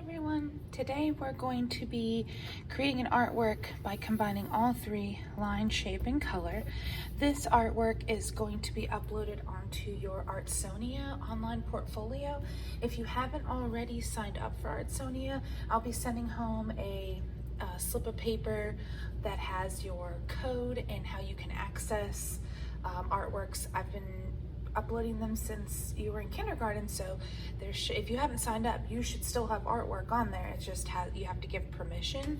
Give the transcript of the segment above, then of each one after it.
Everyone, today we're going to be creating an artwork by combining all three: line, shape, and color. This artwork is going to be uploaded onto your Artsonia online portfolio. If you haven't already signed up for Artsonia, I'll be sending home a slip of paper that has your code and how you can access artworks. I've been uploading them since you were in kindergarten, so if you haven't signed up, you should still have artwork on there. It's just you have to give permission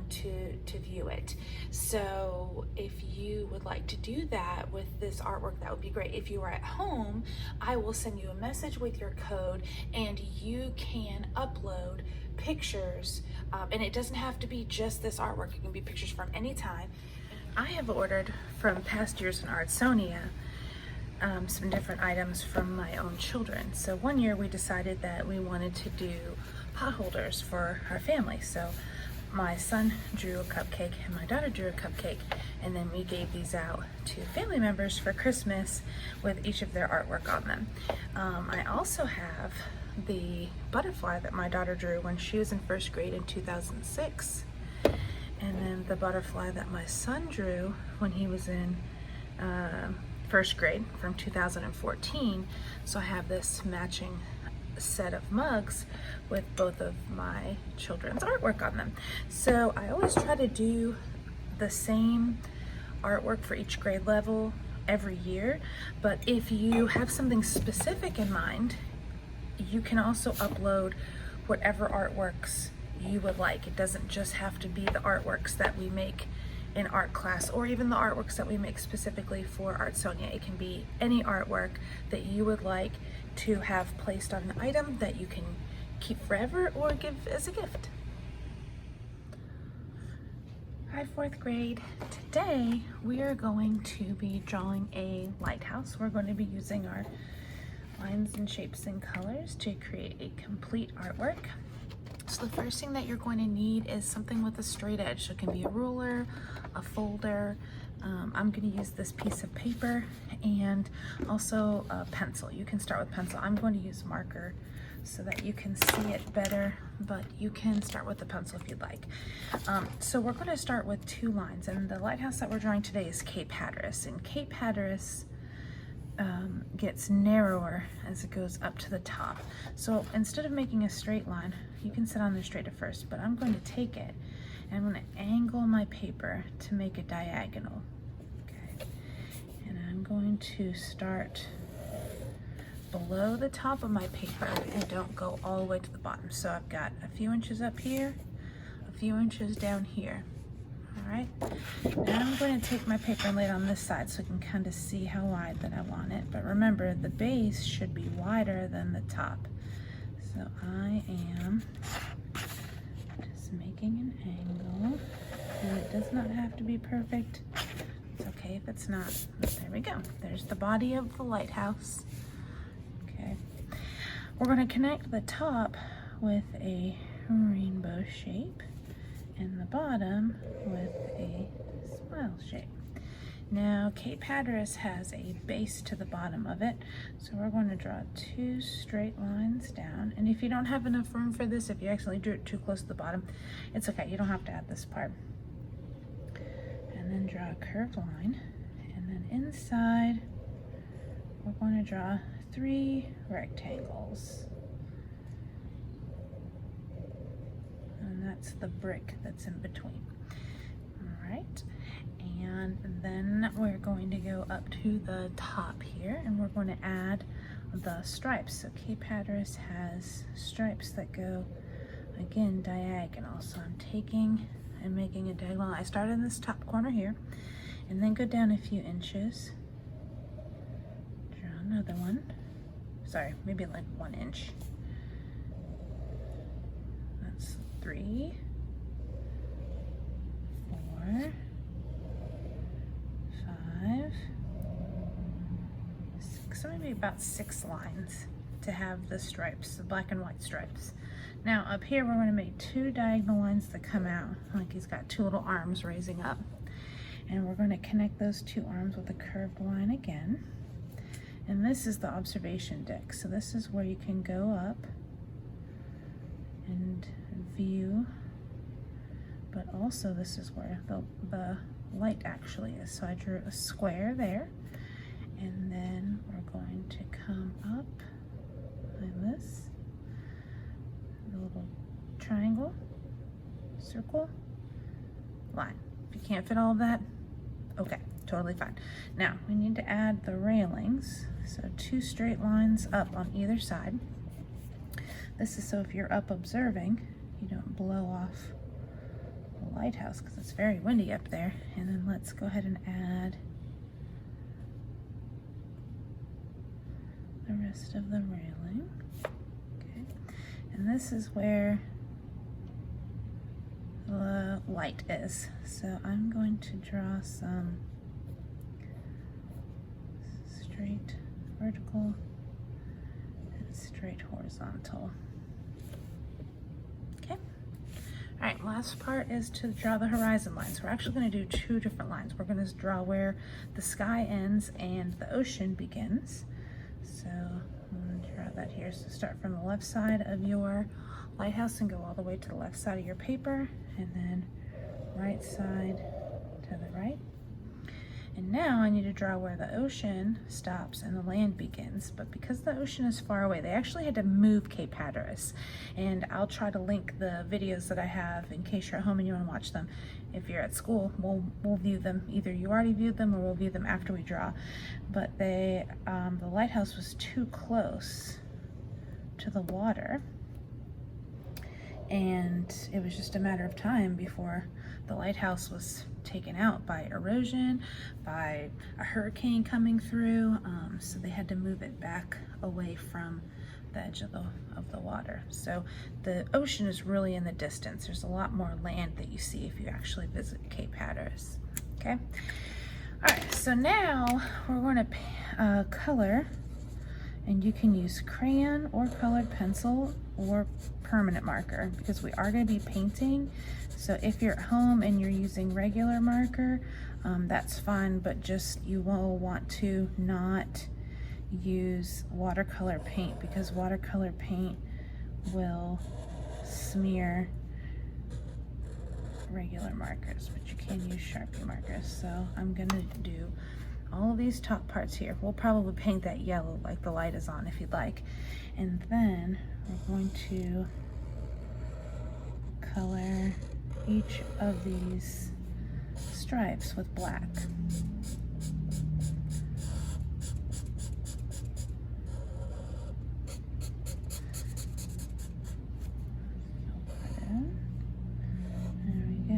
to view it. So if you would like to do that with this artwork, that would be great. If you are at home, I will send you a message with your code and you can upload pictures, and it doesn't have to be just this artwork. It can be pictures from any time. I have ordered from past years in Artsonia some different items from my own children. So one year we decided that we wanted to do pot holders for our family. So my son drew a cupcake and my daughter drew a cupcake, and then we gave these out to family members for Christmas with each of their artwork on them. I also have the butterfly that my daughter drew when she was in first grade in 2006, and then the butterfly that my son drew when he was in first grade from 2014. So I have this matching set of mugs with both of my children's artwork on them. So I always try to do the same artwork for each grade level every year, but if you have something specific in mind, you can also upload whatever artworks you would like. It doesn't just have to be the artworks that we make in art class, or even the artworks that we make specifically for Artsonia. It can be any artwork that you would like to have placed on an item that you can keep forever or give as a gift. Hi, fourth grade. Today we are going to be drawing a lighthouse. We're going to be using our lines and shapes and colors to create a complete artwork. So the first thing that you're going to need is something with a straight edge. So it can be a ruler, a folder. I'm going to use this piece of paper and also a pencil. You can start with pencil. I'm going to use marker so that you can see it better, but you can start with the pencil if you'd like. So we're going to start with two lines, and the lighthouse that we're drawing today is Cape Hatteras, and Cape Hatteras gets narrower as it goes up to the top. So instead of making a straight line, you can sit on there straight at first, but I'm going to take it and I'm going to angle my paper to make a diagonal. Okay, and I'm going to start below the top of my paper and don't go all the way to the bottom. So I've got a few inches up here, a few inches down here. All right, now I'm going to take my paper and lay it on this side so I can kind of see how wide that I want it. But remember, the base should be wider than the top. So I am just making an angle, and it does not have to be perfect. It's okay if it's not. There we go. There's the body of the lighthouse. Okay, we're going to connect the top with a rainbow shape and the bottom with a smile shape. Now Cape Hatteras has a base to the bottom of it, so we're going to draw two straight lines down. And if you don't have enough room for this, if you actually drew it too close to the bottom, it's okay, you don't have to add this part. And then draw a curved line, and then inside we're going to draw three rectangles. And that's the brick that's in between. All right, and then we're going to go up to the top here, and we're going to add the stripes. So Cape Hatteras has stripes that go, again, diagonal. So I'm taking and making a diagonal. I start in this top corner here, and then go down a few inches. Draw another one. Sorry, maybe like 1 inch. 3, 4, 5, 6, so maybe about 6 lines to have the stripes, the black and white stripes. Now up here we're going to make two diagonal lines that come out, like he's got two little arms raising up. And we're going to connect those two arms with a curved line again. And this is the observation deck. So this is where you can go up and view, but also this is where the light actually is. So I drew a square there, and then we're going to come up like this, a little triangle, circle, line. If you can't fit all of that, okay, totally fine. Now we need to add the railings, so 2 straight lines up on either side. This is so if you're up observing, you don't blow off the lighthouse because it's very windy up there. And then let's go ahead and add the rest of the railing. Okay, and this is where the light is. So I'm going to draw some straight vertical and straight horizontal. Okay. All right, last part is to draw the horizon lines. We're actually going to do 2 different lines. We're going to draw where the sky ends and the ocean begins. So I'm going to draw that here. So start from the left side of your lighthouse and go all the way to the left side of your paper, and then right side to the right. And now I need to draw where the ocean stops and the land begins. But because the ocean is far away, they actually had to move Cape Hatteras. And I'll try to link the videos that I have in case you're at home and you want to watch them. If you're at school, we'll view them. Either you already viewed them or we'll view them after we draw. But the lighthouse was too close to the water, and it was just a matter of time before the lighthouse was taken out by erosion, by a hurricane coming through, so they had to move it back away from the edge of the water. So the ocean is really in the distance. There's a lot more land that you see if you actually visit Cape Hatteras. Okay, all right, so now we're going to color, and you can use crayon or colored pencil or permanent marker because we are going to be painting. So if you're at home and you're using regular marker, that's fine, but just you will want to not use watercolor paint because watercolor paint will smear regular markers, but you can use Sharpie markers. So I'm gonna do all of these top parts here. We'll probably paint that yellow like the light is on if you'd like. And then we're going to color each of these stripes with black. There we go.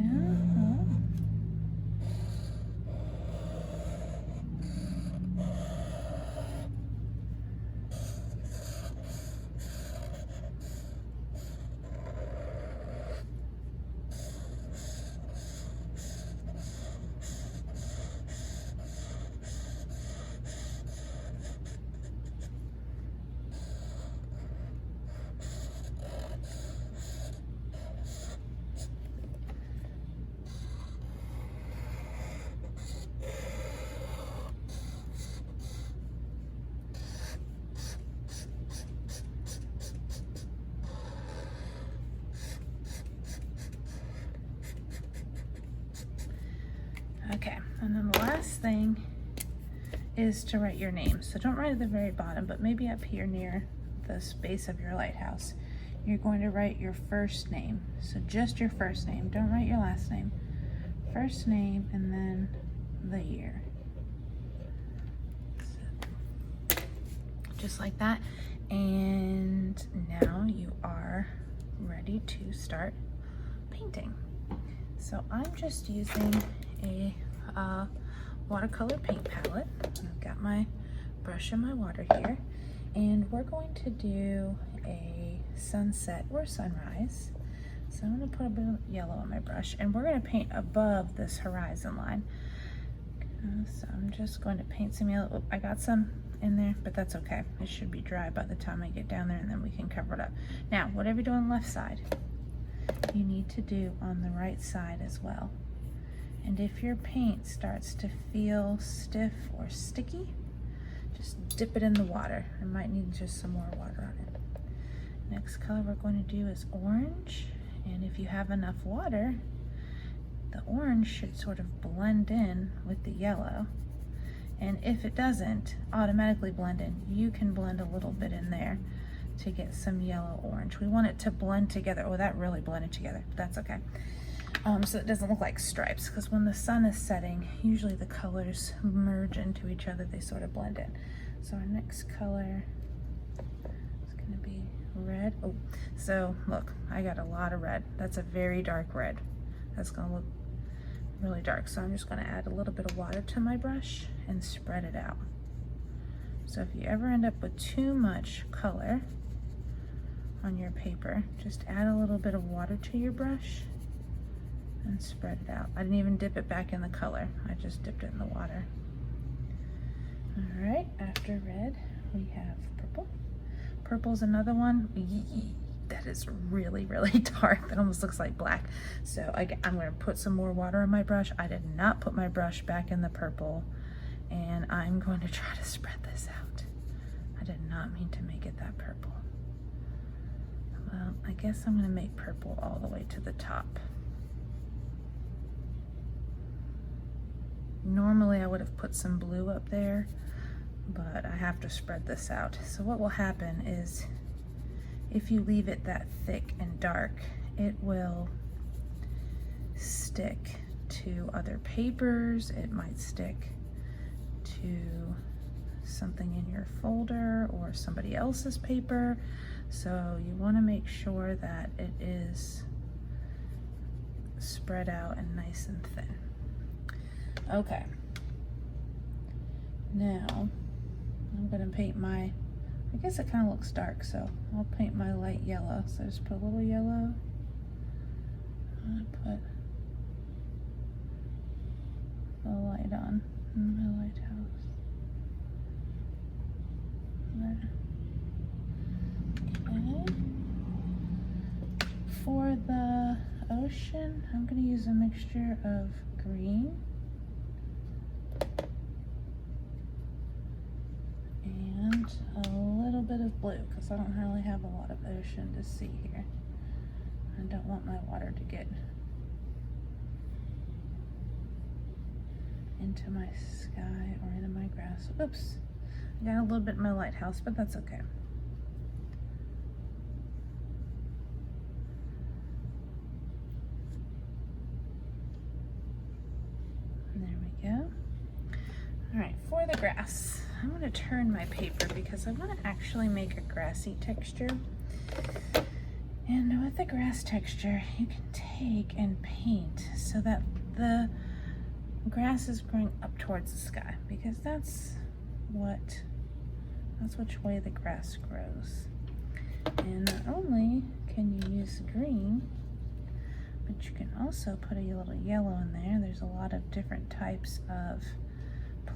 Okay, and then the last thing is to write your name. So don't write at the very bottom, but maybe up here near the base of your lighthouse. You're going to write your first name. So just your first name. Don't write your last name. First name and then the year. So, just like that. And now you are ready to start painting. So I'm just using a watercolor paint palette. I've got my brush and my water here, and we're going to do a sunset or sunrise. So I'm going to put a bit of yellow on my brush, and we're going to paint above this horizon line. So I'm just going to paint some yellow. Oh, I got some in there, but that's okay. It should be dry by the time I get down there, and then we can cover it up. Now, whatever you do on the left side, you need to do on the right side as well. And if your paint starts to feel stiff or sticky, just dip it in the water. I might need just some more water on it. Next color we're going to do is orange, And if you have enough water, the orange should sort of blend in with the yellow. And if it doesn't automatically blend in, you can blend a little bit in there to get some yellow orange. We want it to blend together. Oh, that really blended together. That's okay. So it doesn't look like stripes, because when the sun is setting, usually the colors merge into each other. They sort of blend in. So our next color is going to be red. Oh, so look, I got a lot of red. That's a very dark red. That's going to look really dark. So I'm just going to add a little bit of water to my brush and spread it out. So if you ever end up with too much color on your paper, just add a little bit of water to your brush and spread it out. I didn't even dip it back in the color. I just dipped it in the water. All right, after red, we have purple. Purple's another one. That is really, really dark. That almost looks like black. So I'm gonna put some more water on my brush. I did not put my brush back in the purple, and I'm going to try to spread this out. I did not mean to make it that purple. Well, I guess I'm gonna make purple all the way to the top. Normally I would have put some blue up there, but I have to spread this out. So what will happen is, if you leave it that thick and dark, it will stick to other papers. It might stick to something in your folder or somebody else's paper. So you want to make sure that it is spread out and nice and thin. Okay, now I'm gonna paint my, I guess it kind of looks dark, so I'll paint my light yellow. So just put a little yellow. I'm gonna put the light on in my lighthouse. There. Okay. For the ocean, I'm gonna use a mixture of green and a little bit of blue, because I don't really have a lot of ocean to see here. I don't want my water to get into my sky or into my grass. Oops, I got a little bit in my lighthouse, but that's okay. There we go. All right, for the grass, I'm going to turn my paper because I want to actually make a grassy texture. And with the grass texture, you can take and paint so that the grass is growing up towards the sky, because that's which way the grass grows. And not only can you use green, but you can also put a little yellow in there. There's a lot of different types of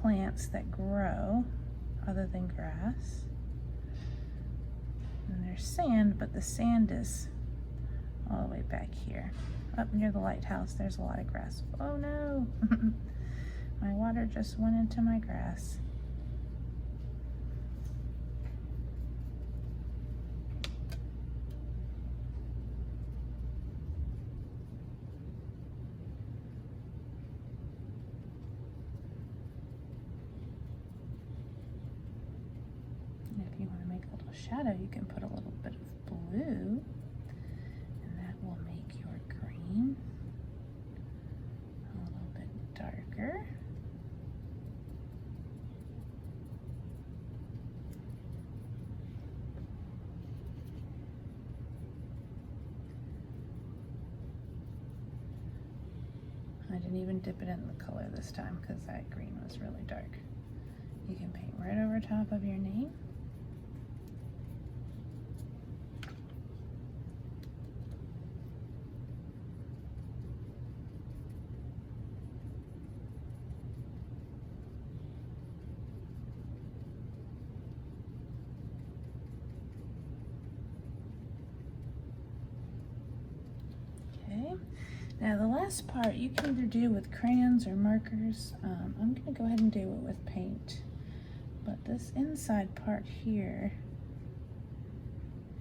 plants that grow other than grass. And there's sand, but the sand is all the way back here. Up near the lighthouse, there's a lot of grass. Oh no! My water just went into my grass. Shadow, you can put a little bit of blue, and that will make your green a little bit darker. I didn't even dip it in the color this time because that green was really dark. You can paint right over top of your name. Now the last part you can either do with crayons or markers. I'm going to go ahead and do it with paint. But this inside part here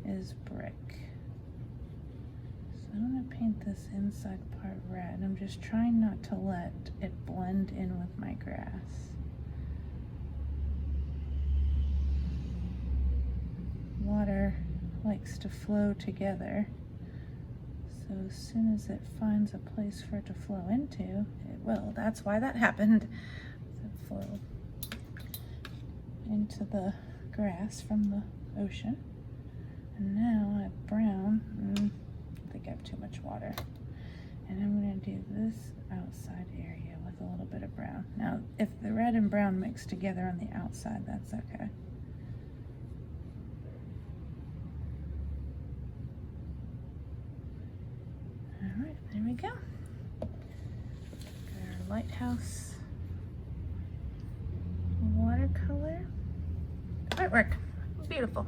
is brick. So So I'm gonna paint this inside part red. I'm just trying not to let it blend in with my grass. Water likes to flow together. So as soon as it finds a place for it to flow into, it will. That's why that happened. It flowed into the grass from the ocean. And now I have brown. I think I have too much water. And I'm going to do this outside area with a little bit of brown. Now, if the red and brown mix together on the outside, that's okay. All right, there we go. Got our lighthouse watercolor artwork. Beautiful.